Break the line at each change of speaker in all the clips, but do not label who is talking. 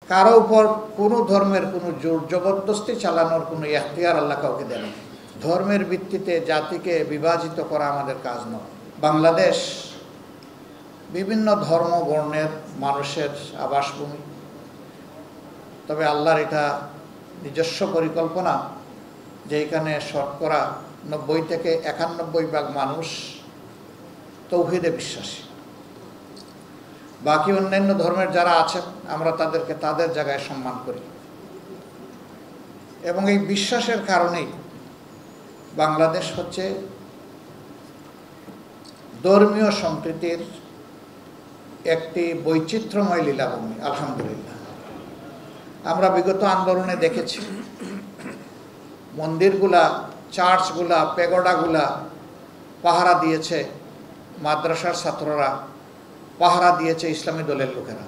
কারো উপর কোনো ধর্মের কোনো জোর জবরদস্তি চালানোর কোনো ইখতিয়ার আল্লাহ কাউকে দেন। ধর্মের ভিত্তিতে জাতিকে বিভাজিত করা আমাদের কাজ নয়। বাংলাদেশ বিভিন্ন ধর্ম বর্ণের মানুষের আবাসভূমি। তবে আল্লাহর এটা নিজস্ব পরিকল্পনা যে এখানে শতকরা 90 থেকে 91% মানুষ তৌহিদে বিশ্বাসী। বাকি অন্যান্য ধর্মের যারা আছেন আমরা তাদেরকে তাদের জায়গায় সম্মান করি, এবং এই বিশ্বাসের কারণেই বাংলাদেশ হচ্ছে ধর্মীয় সম্প্রীতির একটি বৈচিত্র্যময় লীলাভূমি। আলহামদুলিল্লাহ, আমরা বিগত আন্দোলনে দেখেছি মন্দিরগুলা, চার্চগুলা, পেগোডাগুলা পাহারা দিয়েছে মাদ্রাসার ছাত্ররা, পাহারা দিয়েছে ইসলামী দলের লোকেরা।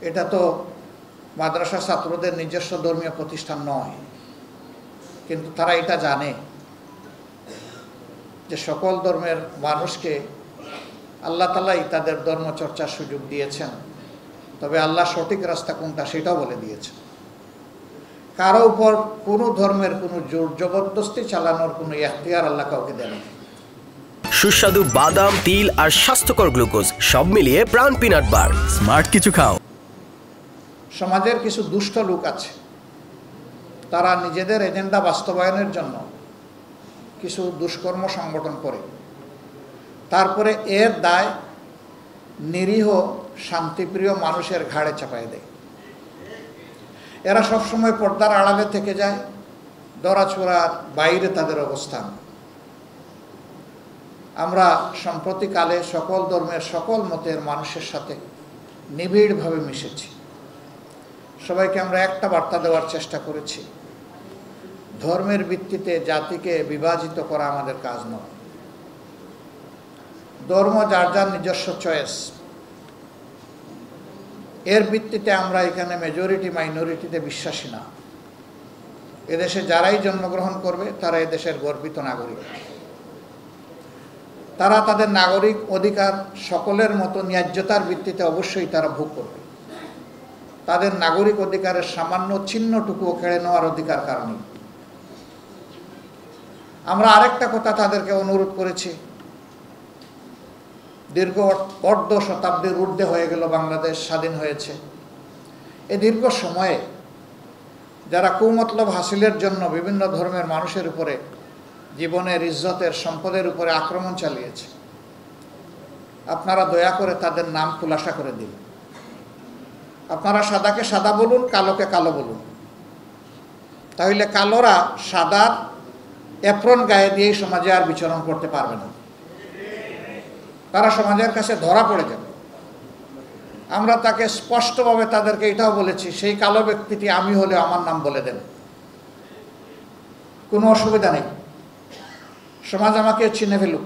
এটা তো মাদ্রাসা ছাত্রদের নিজস্ব ধর্মীয় প্রতিষ্ঠান নয়, কিন্তু তারা এটা জানে যে সকল ধর্মের মানুষকে আল্লাহ তাআলাই তাদের ধর্ম চর্চার সুযোগ দিয়েছেন, তবে আল্লাহ সঠিক রাস্তা কোনটা সেটাও বলে দিয়েছেন। কারো উপর কোনো ধর্মের কোনো জোর জবরদস্তি চালানোর কোনো ইখতিয়ার আল্লাহ কাউকে দেন।
সুস্বাদু বাদাম, তিল আর স্বাস্থ্যকর গ্লুকোজ সব মিলিয়ে প্রাণ পিনাট বার। স্মার্ট কিছু খাও।
সমাজের কিছু দুষ্ট লোক আছে, তারা নিজেদের এজেন্ডা বাস্তবায়নের জন্য কিছু দুষ্কর্ম সংগঠন করে, তারপরে এর দায় নিরীহ শান্তিপ্রিয় মানুষের ঘাড়ে চাপায় দেয়। এরা সবসময় পর্দার আড়ালে থেকে যায়, দরাছোড়ার বাইরে তাদের অবস্থান। আমরা সম্প্রতিকালে সকল ধর্মের সকল মতের মানুষের সাথে নিবিড়ভাবে মিশেছি। সবাইকে আমরা একটা বার্তা দেওয়ার চেষ্টা করেছি, ধর্মের ভিত্তিতে জাতিকে বিভাজিত করা আমাদের কাজ নয়। ধর্ম যার যার নিজস্ব চয়েস, এর ভিত্তিতে আমরা এখানে মেজরিটি মাইনরিটিতে বিশ্বাসী না। এদেশে যারাই জন্মগ্রহণ করবে তারা এদেশের গর্বিত নাগরিক। তারা তাদের নাগরিক অধিকার সকলের মতো ন্যায্যতার ভিত্তিতে অবশ্যই তারা ভোগ করবে। তাদের নাগরিক অধিকারের সামান্য চিহ্নটুকুও কেড়ে নেওয়ার অধিকার কারণে আমরা আরেকটা কথা তাদেরকে অনুরোধ করেছি। দীর্ঘ অর্ধ শতাব্দীর ঊর্ধ্বে হয়ে গেল বাংলাদেশ স্বাধীন হয়েছে। এই দীর্ঘ সময়ে যারা কুমতলব হাসিলের জন্য বিভিন্ন ধর্মের মানুষের উপরে জীবনের, ইজ্জতের, সম্পদের উপরে আক্রমণ চালিয়েছে, আপনারা দয়া করে তাদের নাম খুলাসা করে দিন। আপনারা সাদাকে সাদা বলুন, কালোকে কালো বলুন, তাহলে কালোরা সাদার এপ্রন গায়ে দিয়েই সমাজে আর বিচরণ করতে পারবে না। তারা সমাজের কাছে ধরা পড়ে যাবে। আমরা তাকে স্পষ্টভাবে তাদেরকে এটাও বলেছি, সেই কালো ব্যক্তিটি আমি হলে আমার নাম বলে দেন, কোনো অসুবিধা নেই, সমাজ আমাকে চিনে ফেলুক।